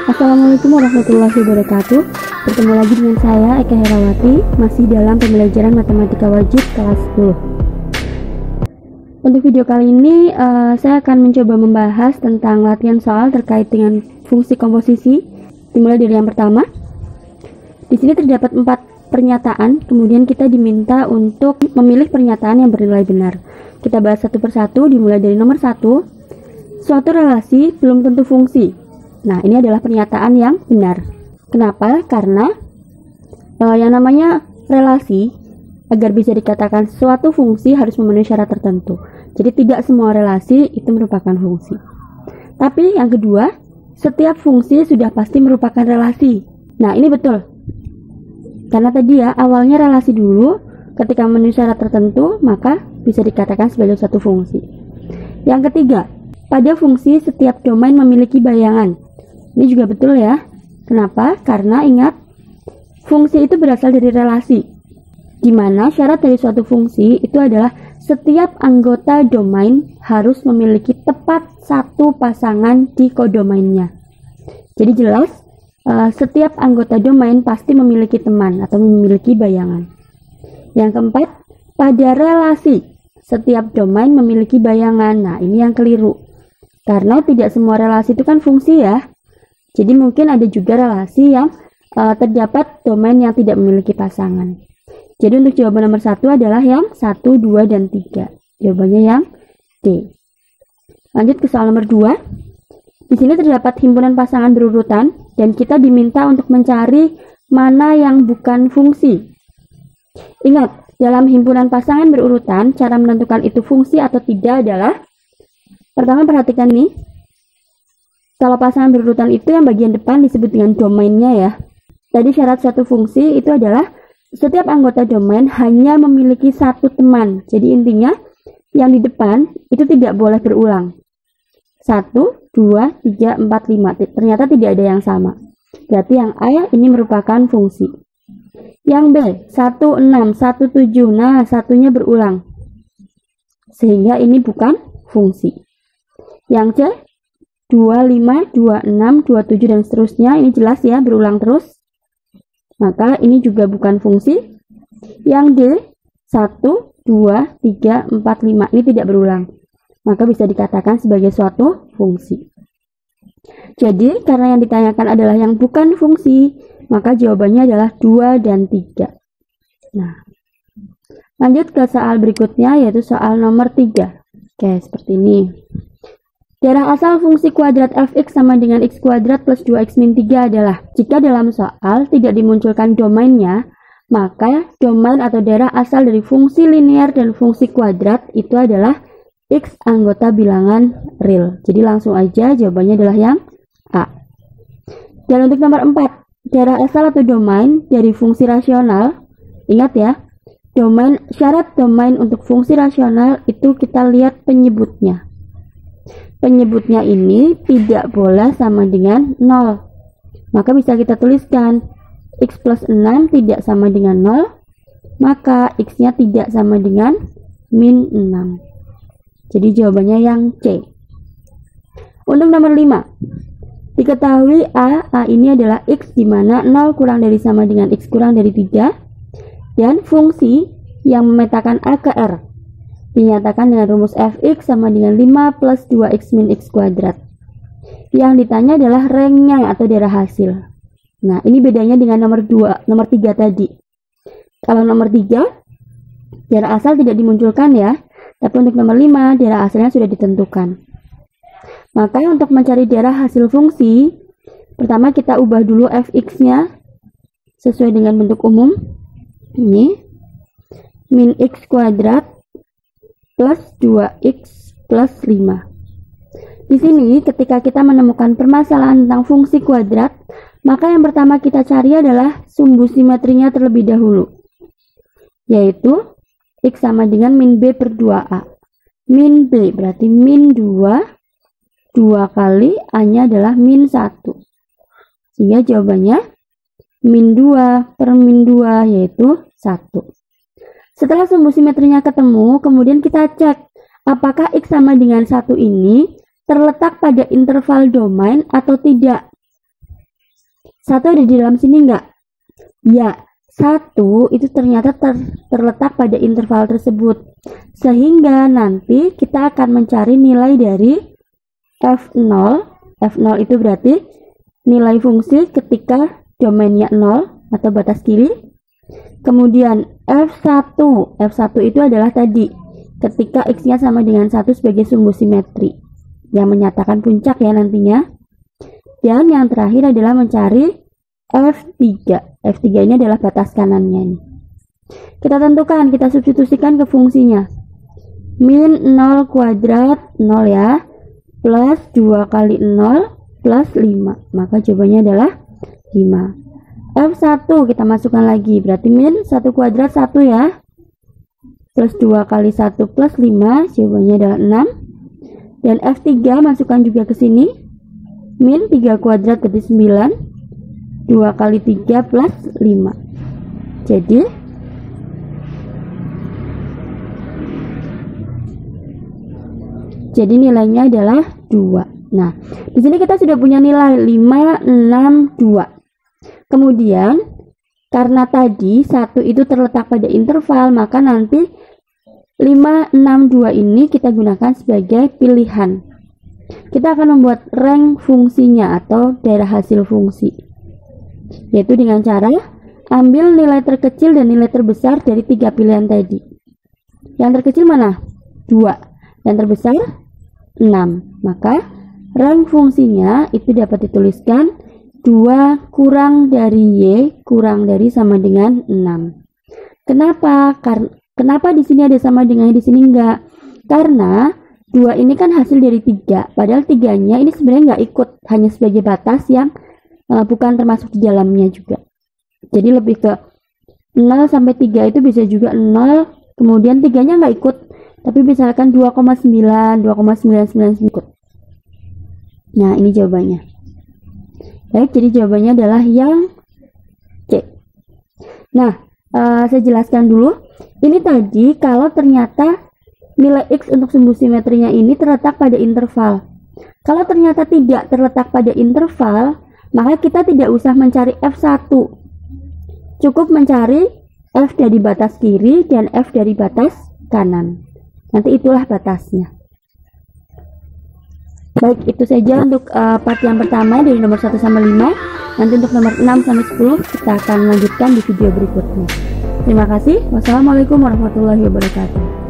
Assalamualaikum warahmatullahi wabarakatuh. Bertemu lagi dengan saya Eka Herawati, masih dalam pembelajaran matematika wajib kelas 10. Untuk video kali ini saya akan mencoba membahas tentang latihan soal terkait dengan fungsi komposisi. Dimulai dari yang pertama. Di sini terdapat 4 pernyataan, kemudian kita diminta untuk memilih pernyataan yang bernilai benar. Kita bahas satu persatu, dimulai dari nomor 1. Suatu relasi belum tentu fungsi. Nah, ini adalah pernyataan yang benar. Kenapa? Karena yang namanya relasi, agar bisa dikatakan suatu fungsi harus memenuhi syarat tertentu. Jadi tidak semua relasi itu merupakan fungsi. Tapi yang kedua, setiap fungsi sudah pasti merupakan relasi. Nah, ini betul. Karena tadi ya, awalnya relasi dulu, ketika memenuhi syarat tertentu, maka bisa dikatakan sebagai suatu fungsi. Yang ketiga, pada fungsi setiap domain memiliki bayangan. Ini juga betul ya. Kenapa? Karena ingat, fungsi itu berasal dari relasi, di mana syarat dari suatu fungsi itu adalah setiap anggota domain harus memiliki tepat satu pasangan di kodomainnya. Jadi jelas, setiap anggota domain pasti memiliki teman atau memiliki bayangan. Yang keempat, pada relasi setiap domain memiliki bayangan. Nah, ini yang keliru. Karena tidak semua relasi itu kan fungsi ya. Jadi mungkin ada juga relasi yang terdapat domain yang tidak memiliki pasangan. Jadi untuk jawaban nomor 1 adalah yang 1, 2, dan 3. Jawabannya yang D. Lanjut ke soal nomor 2. Di sini terdapat himpunan pasangan berurutan dan kita diminta untuk mencari mana yang bukan fungsi. Ingat, dalam himpunan pasangan berurutan, cara menentukan itu fungsi atau tidak adalah, pertama perhatikan nih, kalau pasangan berurutan itu yang bagian depan disebut dengan domainnya ya. Tadi syarat suatu fungsi itu adalah setiap anggota domain hanya memiliki satu teman. Jadi intinya yang di depan itu tidak boleh berulang. 1, 2, 3, 4, 5. Ternyata tidak ada yang sama. Berarti yang A ini merupakan fungsi. Yang B, 1, 6, 1, 7. Nah, satunya berulang. Sehingga ini bukan fungsi. Yang C, 25, 26, 27 dan seterusnya, ini jelas ya, berulang terus. Maka ini juga bukan fungsi. Yang D, 1, 2, 3, 4, 5, ini tidak berulang. Maka bisa dikatakan sebagai suatu fungsi. Jadi, karena yang ditanyakan adalah yang bukan fungsi, maka jawabannya adalah 2 dan 3. Nah, lanjut ke soal berikutnya, yaitu soal nomor 3. Oke, seperti ini. Darah asal fungsi kuadrat fx sama dengan x kuadrat plus 2x min 3 adalah, jika dalam soal tidak dimunculkan domainnya, maka domain atau darah asal dari fungsi linear dan fungsi kuadrat itu adalah x anggota bilangan real. Jadi langsung aja jawabannya adalah yang A. Dan untuk nomor 4, darah asal atau domain dari fungsi rasional, ingat ya, syarat domain untuk fungsi rasional itu kita lihat penyebutnya. Penyebutnya ini tidak boleh sama dengan 0. Maka bisa kita tuliskan x plus 6 tidak sama dengan 0, maka x-nya tidak sama dengan min 6. Jadi jawabannya yang C. Untuk nomor 5, diketahui A ini adalah x di mana 0 kurang dari sama dengan x kurang dari 3, dan fungsi yang memetakan A ke R dinyatakan dengan rumus fx sama dengan 5 plus 2x min x kuadrat. Yang ditanya adalah ranknya atau darah hasil. Nah, ini bedanya dengan nomor 3 tadi. Kalau nomor 3, darah asal tidak dimunculkan ya. Tapi untuk nomor 5, darah asalnya sudah ditentukan. Maka untuk mencari darah hasil fungsi, pertama kita ubah dulu fx-nya sesuai dengan bentuk umum. Ini min x kuadrat plus 2x plus 5. Di sini ketika kita menemukan permasalahan tentang fungsi kuadrat, maka yang pertama kita cari adalah sumbu simetrinya terlebih dahulu, yaitu x sama dengan min b per 2a. Min b berarti min 2, 2 kali a-nya adalah min 1. Sehingga jawabannya min 2 per min 2 yaitu 1. Setelah sumbu simetrinya ketemu, kemudian kita cek apakah x sama dengan 1 ini terletak pada interval domain atau tidak? 1 ada di dalam sini enggak? Ya, 1 itu ternyata terletak pada interval tersebut. Sehingga nanti kita akan mencari nilai dari F0. F0 itu berarti nilai fungsi ketika domainnya 0 atau batas kiri. Kemudian F1. F1 itu adalah tadi ketika X-nya sama dengan 1 sebagai sumbu simetri yang menyatakan puncak ya nantinya. Dan yang terakhir adalah mencari F3. F3 ini adalah batas kanannya nih. Kita tentukan, kita substitusikan ke fungsinya. Min 0 kuadrat 0 ya, plus 2 kali 0 plus 5. Maka jawabannya adalah 5. F1 kita masukkan lagi, berarti min 1 kuadrat 1 ya, plus 2 kali 1 plus 5, jawabannya adalah 6. Dan F3 masukkan juga ke sini, min 3 kuadrat berarti 9, 2 kali 3 plus 5. Jadi nilainya adalah 2. Nah, di sini kita sudah punya nilai 5, 6, 2. Kemudian, karena tadi 1 itu terletak pada interval, maka nanti 5, 6, 2 ini kita gunakan sebagai pilihan. Kita akan membuat rank fungsinya atau daerah hasil fungsi. Yaitu dengan cara ambil nilai terkecil dan nilai terbesar dari 3 pilihan tadi. Yang terkecil mana? 2. Yang terbesar 6. Maka rank fungsinya itu dapat dituliskan 2 kurang dari Y kurang dari sama dengan 6. Kenapa? Kenapa di sini ada sama dengan di sini enggak? Karena 2 ini kan hasil dari 3. Padahal 3-nya ini sebenarnya enggak ikut, hanya sebagai batas yang bukan termasuk di dalamnya juga. Jadi lebih ke 0 sampai 3 itu bisa juga 0, kemudian 3-nya enggak ikut, tapi misalkan 2,9, 2,99 ikut. Nah, ini jawabannya. Baik, jadi jawabannya adalah yang C. Nah, saya jelaskan dulu. Ini tadi kalau ternyata nilai X untuk sumbu simetrinya ini terletak pada interval. Kalau ternyata tidak terletak pada interval, maka kita tidak usah mencari F1. Cukup mencari F dari batas kiri dan F dari batas kanan. Nanti itulah batasnya. Baik, itu saja untuk part yang pertama dari nomor 1 sampai 5. Nanti untuk nomor 6 sampai 10 kita akan lanjutkan di video berikutnya. Terima kasih. Wassalamualaikum warahmatullahi wabarakatuh.